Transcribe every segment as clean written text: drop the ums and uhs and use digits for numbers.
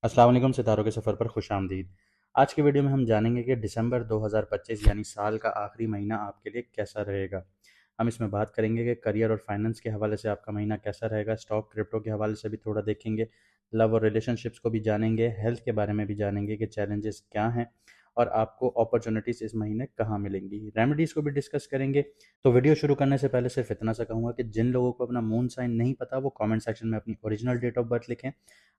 अस्सलाम वालेकुम, सितारों के सफ़र पर खुश आमदीद। आज की वीडियो में हम जानेंगे कि दिसंबर 2025 यानी साल का आखिरी महीना आपके लिए कैसा रहेगा। हम इसमें बात करेंगे कि करियर और फाइनेंस के हवाले से आपका महीना कैसा रहेगा, स्टॉक क्रिप्टो के हवाले से भी थोड़ा देखेंगे, लव और रिलेशनशिप्स को भी जानेंगे, हेल्थ के बारे में भी जानेंगे कि चैलेंजेस क्या हैं और आपको अपॉर्चुनिटीज़ इस महीने कहाँ मिलेंगी, रेमेडीज़ को भी डिस्कस करेंगे। तो वीडियो शुरू करने से पहले सिर्फ इतना सा कहूँगा कि जिन लोगों को अपना मून साइन नहीं पता वो कमेंट सेक्शन में अपनी ओरिजिनल डेट ऑफ बर्थ लिखें।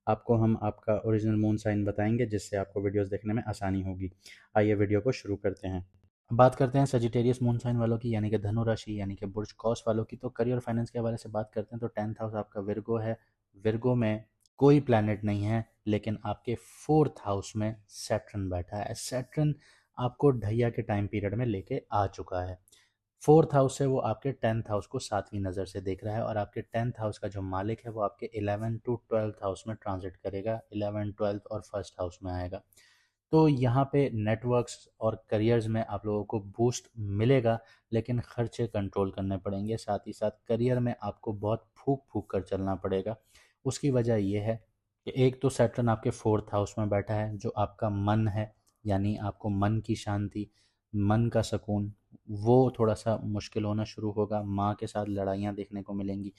आपको हम आपका ओरिजिनल मून साइन बताएंगे जिससे आपको वीडियोस देखने में आसानी होगी। आइए वीडियो को शुरू करते हैं। बात करते हैं सजिटेरियस मून साइन वालों की, यानी कि धनु राशि यानी कि बुर्ज कौस वालों की। तो करियर और फाइनेंस के हवाले से बात करते हैं तो 10th हाउस आपका विर्गो है। विर्गो में कोई प्लैनेट नहीं है, लेकिन आपके 4th हाउस में सैटर्न बैठा है। सैटर्न आपको ढैया के टाइम पीरियड में लेके आ चुका है। 4th हाउस से वो आपके 10th हाउस को 7वीं नज़र से देख रहा है और आपके 10th हाउस का जो मालिक है वो आपके 11 टू 12th हाउस में ट्रांजिट करेगा। 11, 12 और फर्स्ट हाउस में आएगा। तो यहाँ पे नेटवर्क्स और करियर्स में आप लोगों को बूस्ट मिलेगा, लेकिन खर्चे कंट्रोल करने पड़ेंगे। साथ ही साथ करियर में आपको बहुत फूक फूक कर चलना पड़ेगा। उसकी वजह यह है कि एक तो सैटर्न आपके 4th हाउस में बैठा है जो आपका मन है, यानी आपको मन की शांति, मन का सुकून, वो थोड़ा सा मुश्किल होना शुरू होगा। माँ के साथ लड़ाइयाँ देखने को मिलेंगी,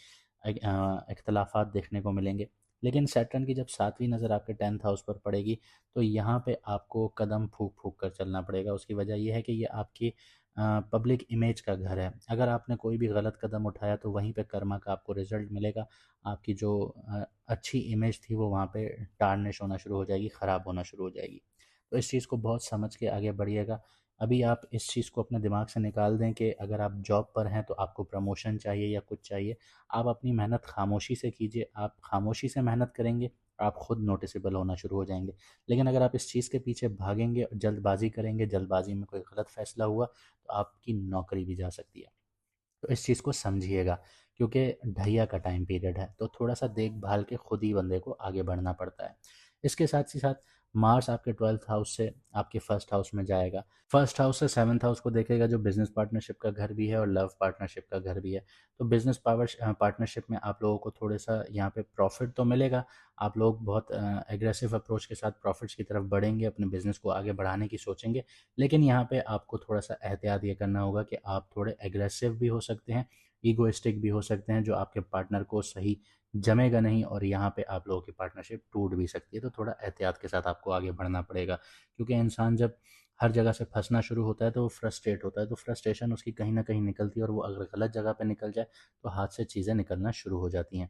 इख्तलाफात देखने को मिलेंगे। लेकिन सैटर्न की जब 7वीं नज़र आपके 10th हाउस पर पड़ेगी तो यहाँ पे आपको कदम फूक फूक कर चलना पड़ेगा। उसकी वजह यह है कि ये आपकी पब्लिक इमेज का घर है। अगर आपने कोई भी गलत कदम उठाया तो वहीं पे कर्मा का आपको रिजल्ट मिलेगा। आपकी जो अच्छी इमेज थी वो वहाँ पे टार्निश होना शुरू हो जाएगी, ख़राब होना शुरू हो जाएगी। तो इस चीज़ को बहुत समझ के आगे बढ़िएगा। अभी आप इस चीज़ को अपने दिमाग से निकाल दें कि अगर आप जॉब पर हैं तो आपको प्रमोशन चाहिए या कुछ चाहिए। आप अपनी मेहनत खामोशी से कीजिए। आप खामोशी से मेहनत करेंगे, आप खुद नोटिसेबल होना शुरू हो जाएंगे। लेकिन अगर आप इस चीज़ के पीछे भागेंगे, जल्दबाजी करेंगे, जल्दबाजी में कोई गलत फैसला हुआ तो आपकी नौकरी भी जा सकती है। तो इस चीज़ को समझिएगा, क्योंकि ढैया का टाइम पीरियड है तो थोड़ा सा देखभाल के खुद ही बंदे को आगे बढ़ना पड़ता है। इसके साथ ही साथ मार्स आपके 12th हाउस से आपके फर्स्ट हाउस में जाएगा। फर्स्ट हाउस से 7th हाउस को देखेगा, जो बिजनेस पार्टनरशिप का घर भी है और लव पार्टनरशिप का घर भी है। तो बिजनेस पार्टनरशिप में आप लोगों को थोड़ा सा यहाँ पे प्रॉफिट तो मिलेगा। आप लोग बहुत एग्रेसिव अप्रोच के साथ प्रॉफिट्स की तरफ बढ़ेंगे, अपने बिजनेस को आगे बढ़ाने की सोचेंगे। लेकिन यहाँ पे आपको थोड़ा सा एहतियात ये करना होगा कि आप थोड़े एग्रेसिव भी हो सकते हैं, ईगोइस्टिक भी हो सकते हैं, जो आपके पार्टनर को सही जमेगा नहीं और यहाँ पे आप लोगों की पार्टनरशिप टूट भी सकती है। तो थोड़ा एहतियात के साथ आपको आगे बढ़ना पड़ेगा, क्योंकि इंसान जब हर जगह से फंसना शुरू होता है तो वो फ्रस्ट्रेट होता है। तो फ्रस्ट्रेशन उसकी कहीं ना कहीं निकलती है और वो अगर गलत जगह पे निकल जाए तो हाथ से चीज़ें निकलना शुरू हो जाती हैं।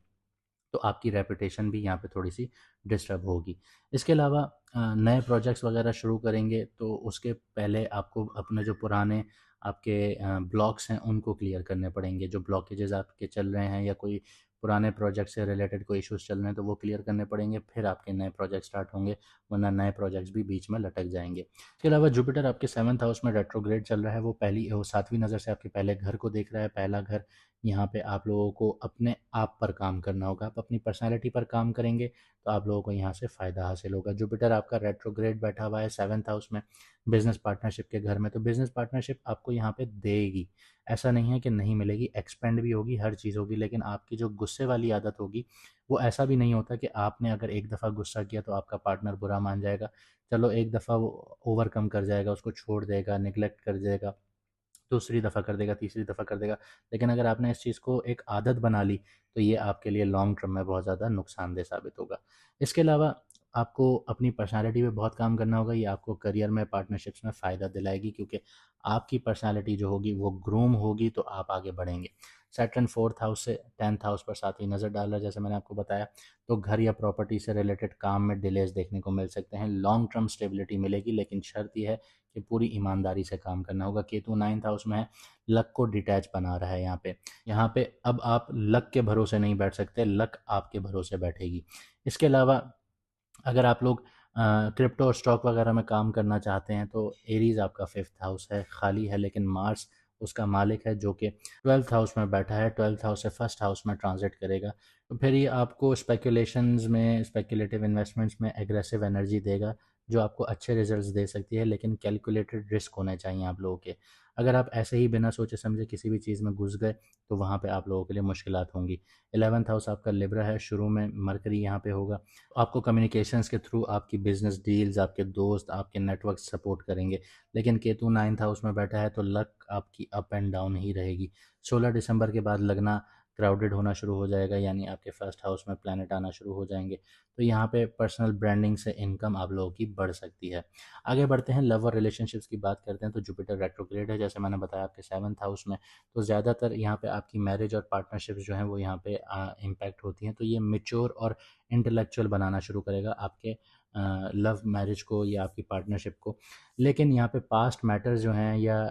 तो आपकी रेपुटेशन भी यहाँ पे थोड़ी-सी डिस्टर्ब होगी। इसके अलावा नए प्रोजेक्ट्स वगैरह शुरू करेंगे तो उसके पहले आपको अपने जो पुराने आपके ब्लॉक्स हैं उनको क्लियर करने पड़ेंगे। जो ब्लॉकेजेज़ आपके चल रहे हैं या कोई पुराने प्रोजेक्ट से रिलेटेड कोई इश्यूज़ चल रहे हैं तो वो क्लियर करने पड़ेंगे, फिर आपके नए प्रोजेक्ट स्टार्ट होंगे, वरना नए प्रोजेक्ट्स भी बीच में लटक जाएँगे। इसके अलावा जुपिटर आपके 7th हाउस में रेट्रोग्रेड चल रहा है। वो 7वीं नज़र से आपके पहले घर को देख रहा है। पहला घर, यहाँ पे आप लोगों को अपने आप पर काम करना होगा। आप अपनी पर्सनैलिटी पर काम करेंगे तो आप लोगों को यहाँ से फ़ायदा हासिल होगा। जुपिटर आपका रेट्रोग्रेड बैठा हुआ है 7th हाउस में, बिज़नेस पार्टनरशिप के घर में। तो बिज़नेस पार्टनरशिप आपको यहाँ पे देगी, ऐसा नहीं है कि नहीं मिलेगी, एक्सपेंड भी होगी, हर चीज़ होगी। लेकिन आपकी जो गुस्से वाली आदत होगी, वो ऐसा भी नहीं होता कि आपने अगर एक दफ़ा गुस्सा किया तो आपका पार्टनर बुरा मान जाएगा। चलो एक दफ़ा वो ओवरकम कर जाएगा, उसको छोड़ देगा, नेग्लेक्ट कर देगा, दूसरी दफ़ा कर देगा, तीसरी दफ़ा कर देगा। लेकिन अगर आपने इस चीज़ को एक आदत बना ली तो ये आपके लिए लॉन्ग टर्म में बहुत ज़्यादा नुकसानदेह साबित होगा। इसके अलावा आपको अपनी पर्सनैलिटी पे बहुत काम करना होगा। ये आपको करियर में, पार्टनरशिप्स में फ़ायदा दिलाएगी, क्योंकि आपकी पर्सनैलिटी जो होगी वो ग्रूम होगी तो आप आगे बढ़ेंगे। सैटर्न 4th हाउस से 10th हाउस पर 7वीं नज़र डाल रहा है, जैसे मैंने आपको बताया। तो घर या प्रॉपर्टी से रिलेटेड काम में डिलेज़ देखने को मिल सकते हैं। लॉन्ग टर्म स्टेबिलिटी मिलेगी, लेकिन शर्त ये है कि पूरी ईमानदारी से काम करना होगा। केतु 9th हाउस में है, लक को डिटैच बना रहा है यहाँ पे। यहाँ पे अब आप लक के भरोसे नहीं बैठ सकते, लक आपके भरोसे बैठेगी। इसके अलावा अगर आप लोग क्रिप्टो और स्टॉक वगैरह में काम करना चाहते हैं तो एरीज़ आपका 5th हाउस है, खाली है, लेकिन मार्स उसका मालिक है जो कि 12th हाउस में बैठा है। 12th हाउस से फर्स्ट हाउस में ट्रांजिट करेगा। तो फिर ये आपको स्पेकुलेशंस में, स्पेकुलेटिव इन्वेस्टमेंट्स में एग्रेसिव एनर्जी देगा, जो आपको अच्छे रिजल्ट्स दे सकती है, लेकिन कैलकुलेटेड रिस्क होने चाहिए आप लोगों के। अगर आप ऐसे ही बिना सोचे समझे किसी भी चीज़ में घुस गए तो वहाँ पे आप लोगों के लिए मुश्किलात होंगी। 11th हाउस आपका लिब्रा है, शुरू में मरकरी यहाँ पे होगा। आपको कम्युनिकेशंस के थ्रू आपकी बिजनेस डील्स, आपके दोस्त, आपके नेटवर्क सपोर्ट करेंगे। लेकिन केतु 9th हाउस में बैठा है तो लक आपकी अप एंड डाउन ही रहेगी। 16 दिसंबर के बाद लगना क्राउडेड होना शुरू हो जाएगा, यानी आपके फर्स्ट हाउस में प्लैनेट आना शुरू हो जाएंगे। तो यहाँ पे पर्सनल ब्रांडिंग से इनकम आप लोगों की बढ़ सकती है। आगे बढ़ते हैं, लव और रिलेशनशिप्स की बात करते हैं तो जुपिटर रेट्रोग्रेड है, जैसे मैंने बताया आपके 7th हाउस में। तो ज़्यादातर यहाँ पे आपकी मैरिज और पार्टनरशिप्स जो हैं वो यहाँ पे इम्पैक्ट होती हैं। तो ये मेच्योर और इंटेलेक्चुअल बनाना शुरू करेगा आपके लव मैरिज को या आपकी पार्टनरशिप को। लेकिन यहाँ पे पास्ट मैटर्स जो हैं या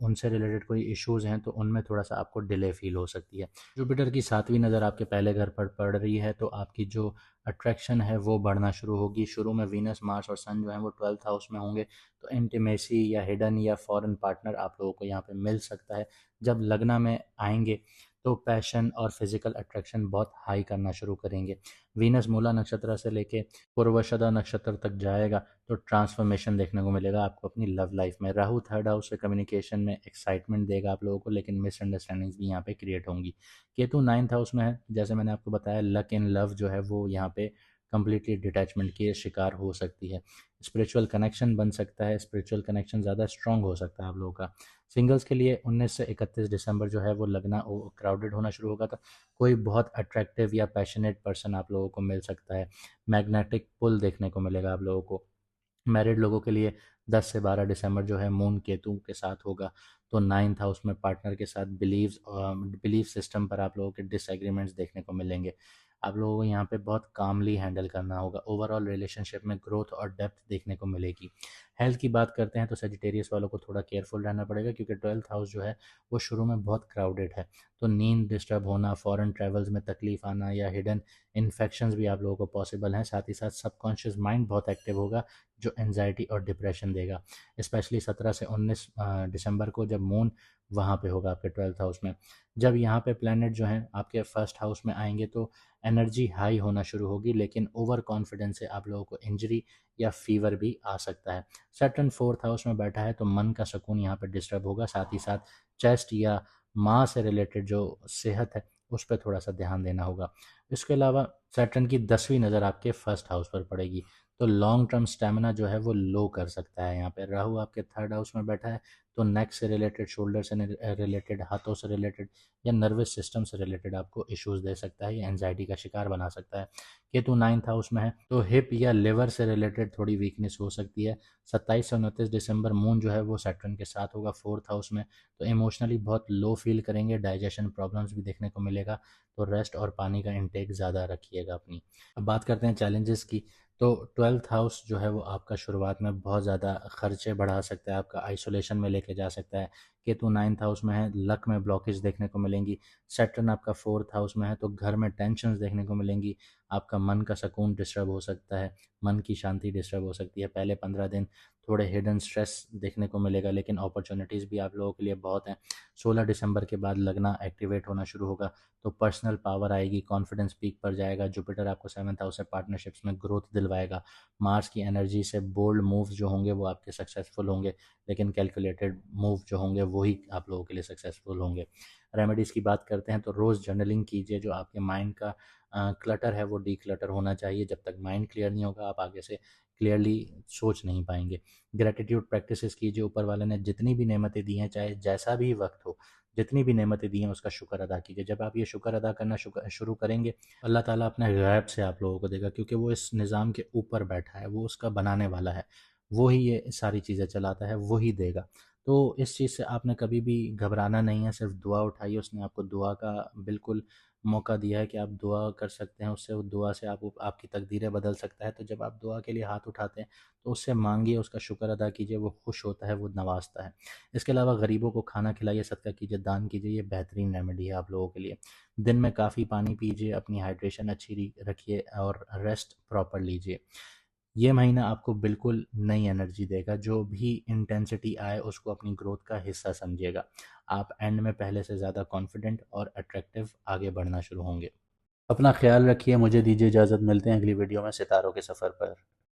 उनसे रिलेटेड कोई इश्यूज़ हैं तो उनमें थोड़ा सा आपको डिले फील हो सकती है। जुपिटर की 7वीं नज़र आपके पहले घर पर पड़ रही है तो आपकी जो अट्रैक्शन है वो बढ़ना शुरू होगी। शुरू में वीनस, मार्स और सन जो है वो 12th हाउस में होंगे, तो इंटीमेसी या हिडन या फॉरेन पार्टनर आप लोगों को यहाँ पे मिल सकता है। जब लगना में आएंगे तो पैशन और फिजिकल अट्रैक्शन बहुत हाई करना शुरू करेंगे। वीनस मूला नक्षत्र से लेके पूर्वषदा नक्षत्र तक जाएगा तो ट्रांसफॉर्मेशन देखने को मिलेगा आपको अपनी लव लाइफ में। राहु 3rd हाउस से कम्युनिकेशन में एक्साइटमेंट देगा आप लोगों को, लेकिन मिसअंडरस्टैंडिंग्स भी यहाँ पे क्रिएट होंगी। केतु 9th हाउस में है, जैसे मैंने आपको बताया लक इन लव जो है वो यहाँ पे कम्प्लीटली डिटैचमेंट के शिकार हो सकती है। स्पिरिचुअल कनेक्शन बन सकता है, स्पिरिचुअल कनेक्शन ज़्यादा स्ट्रांग हो सकता है आप लोगों का। सिंगल्स के लिए 19 से 31 दिसंबर जो है वो लगना क्राउडेड होना शुरू होगा, तो कोई बहुत अट्रैक्टिव या पैशनेट पर्सन आप लोगों को मिल सकता है। मैग्नेटिक पुल देखने को मिलेगा आप लोगों को। मैरिड लोगों के लिए 10 से 12 दिसंबर जो है मून केतु के साथ होगा, तो 9th हाउस में पार्टनर के साथ बिलीफ सिस्टम पर आप लोगों के डिसएग्रीमेंट्स देखने को मिलेंगे। आप लोगों को यहाँ पे बहुत कामली हैंडल करना होगा। ओवरऑल रिलेशनशिप में ग्रोथ और डेप्थ देखने को मिलेगी। हेल्थ की बात करते हैं तो सेजिटेरियस वालों को थोड़ा केयरफुल रहना पड़ेगा, क्योंकि 12th हाउस जो है वो शुरू में बहुत क्राउडेड है। तो नींद डिस्टर्ब होना, फॉरेन ट्रैवल्स में तकलीफ आना या हिडन इन्फेक्शंस भी आप लोगों को पॉसिबल हैं। साथ ही साथ सबकॉन्शियस माइंड बहुत एक्टिव होगा जो एनजाइटी और डिप्रेशन देगा, स्पेशली 17 से 19 दिसंबर को जब मून वहाँ पे होगा आपके 12th हाउस में। जब यहाँ पे प्लैनेट जो हैं आपके फर्स्ट हाउस में आएंगे तो एनर्जी हाई होना शुरू होगी, लेकिन ओवर कॉन्फिडेंस से आप लोगों को इंजरी या फीवर भी आ सकता है। सैटर्न 4th हाउस में बैठा है तो मन का सुकून यहाँ पे डिस्टर्ब होगा। साथ ही साथ चेस्ट या माँ से रिलेटेड जो सेहत है उस पर थोड़ा सा ध्यान देना होगा। इसके अलावा सैटर्न की 10वीं नज़र आपके फर्स्ट हाउस पर पड़ेगी, तो लॉन्ग टर्म स्टेमिना जो है वो लो कर सकता है। यहाँ पे राहु आपके 3rd हाउस में बैठा है तो नेक से रिलेटेड, शोल्डर से रिलेटेड, हाथों से रिलेटेड या नर्वस सिस्टम से रिलेटेड आपको इश्यूज दे सकता है या एंजाइटी का शिकार बना सकता है। केतु 9th हाउस में है तो हिप या लिवर से रिलेटेड थोड़ी वीकनेस हो सकती है। 27 से 29 दिसंबर मून जो है वो सैटर्न के साथ होगा 4th हाउस में, तो इमोशनली बहुत लो फील करेंगे, डाइजेशन प्रॉब्लम्स भी देखने को मिलेगा। तो रेस्ट और पानी का इंटेक ज़्यादा रखिएगा अपनी। अब बात करते हैं चैलेंजेस की, तो 12th हाउस जो है वो आपका शुरुआत में बहुत ज़्यादा खर्चे बढ़ा सकता है, आपका आइसोलेशन में लेके जा सकता है। केतु 9th हाउस में है, लक में ब्लॉकेज देखने को मिलेंगी। सैटर्न आपका 4th हाउस में है तो घर में टेंशन्स देखने को मिलेंगी। आपका मन का सुकून डिस्टर्ब हो सकता है, मन की शांति डिस्टर्ब हो सकती है। पहले 15 दिन थोड़े हिडन स्ट्रेस देखने को मिलेगा, लेकिन अपॉर्चुनिटीज़ भी आप लोगों के लिए बहुत हैं। 16 दिसंबर के बाद लगना एक्टिवेट होना शुरू होगा तो पर्सनल पावर आएगी, कॉन्फिडेंस पीक पर जाएगा। जुपिटर आपको 7th हाउस से पार्टनरशिप्स में ग्रोथ दिलवाएगा। मार्स की एनर्जी से बोल्ड मूव्स जो होंगे वो आपके सक्सेसफुल होंगे, लेकिन कैलकुलेटेड मूव जो होंगे वही आप लोगों के लिए सक्सेसफुल होंगे। रेमेडीज़ की बात करते हैं तो रोज़ जर्नलिंग कीजिए, जो आपके माइंड का क्लटर है वो डी क्लटर होना चाहिए। जब तक माइंड क्लियर नहीं होगा आप आगे से क्लियरली सोच नहीं पाएंगे। ग्रेटिट्यूड प्रैक्टिसेस कीजिए, ऊपर वाले ने जितनी भी नेमतें दी हैं, चाहे जैसा भी वक्त हो, जितनी भी नेमतें दी हैं उसका शुक्र अदा कीजिए। जब आप ये शुक्र अदा करना शुरू करेंगे, अल्लाह ताला अपने गैब से आप लोगों को देगा, क्योंकि वो इस निज़ाम के ऊपर बैठा है, वो उसका बनाने वाला है, वो ही ये सारी चीज़ें चलाता है, वो ही देगा। तो इस चीज़ से आपने कभी भी घबराना नहीं है, सिर्फ दुआ उठाइए। उसने आपको दुआ का बिल्कुल मौका दिया है कि आप दुआ कर सकते हैं उससे, वो दुआ से आप आपकी तकदीरें बदल सकता है। तो जब आप दुआ के लिए हाथ उठाते हैं तो उससे मांगिए, उसका शुक्र अदा कीजिए, वो खुश होता है, वो नवाजता है। इसके अलावा गरीबों को खाना खिलाइए, सदका कीजिए, दान कीजिए, ये बेहतरीन रेमेडी है आप लोगों के लिए। दिन में काफ़ी पानी पीजिए, अपनी हाइड्रेशन अच्छी रखिए और रेस्ट प्रॉपर लीजिए। ये महीना आपको बिल्कुल नई एनर्जी देगा। जो भी इंटेंसिटी आए उसको अपनी ग्रोथ का हिस्सा समझिएगा। आप एंड में पहले से ज़्यादा कॉन्फिडेंट और अट्रैक्टिव आगे बढ़ना शुरू होंगे। अपना ख्याल रखिए, मुझे दीजिए इजाज़त, मिलते हैं अगली वीडियो में सितारों के सफ़र पर।